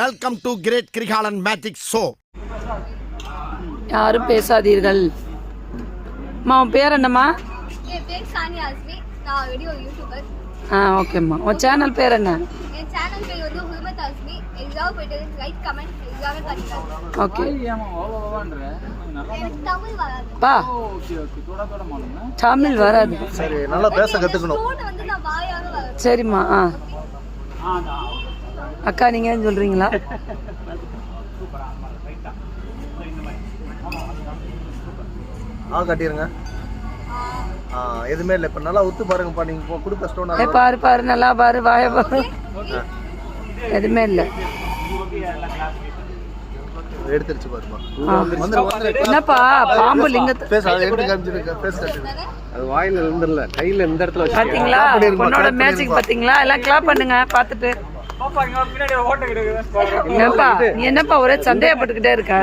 Welcome to great Kirikalan magic show. யாரும் பேசாதீர்கள். அம்மா உன் பேர் என்னம்மா? என் பேர் சானியா அஸ்மி. நான் வீடியோ யூடியூபர். ஓகேம்மா. உன் சேனல் பேர் என்ன? என் சேனல் பேர் வந்து ஹுர்மத் அஸ்மி. எக்ஸாம் போயிட்டு லைக் கமெண்ட் எக்ஸாம் பண்ணிருக்கேன். ஓகே. எனக்கு தமிழ் வராது. பா. தமிழ் வராது. சரி, நல்லா பேச கத்துக்கணும். ஃபோன் வந்து நான் வாயால வராது. சரிம்மா. அக்கா நீங்க என்ன சொல்றீங்களா? காட்டிருங்க. எதுவுமே இல்லை. இப்போ நல்லா உத்து பாருங்கப்பா. நீங்க இப்போ கொடுத்த ஸ்டோன் பாரு பாரு, நல்லா பாரு, வாய பாரு. எதுவுமே இல்லை. எடுத்துருச்சு பாருப்பா. என்னப்பா பாம்பு லிங்கத்தை பேச அதை எடுத்து காமிச்சிருக்க. பேச கட்டுங்க. அது வாயில இருந்துடல, கையில இந்த இடத்துல வச்சு. பாத்தீங்களா பொண்ணோட மேஜிக்? பாத்தீங்களா? எல்லாம் கிளாப் பண்ணுங்க பாத்துட்டு. என்னப்பா நீ என்னப்பா ஒரே சந்தேகப்பட்டுக்கிட்டே இருக்க?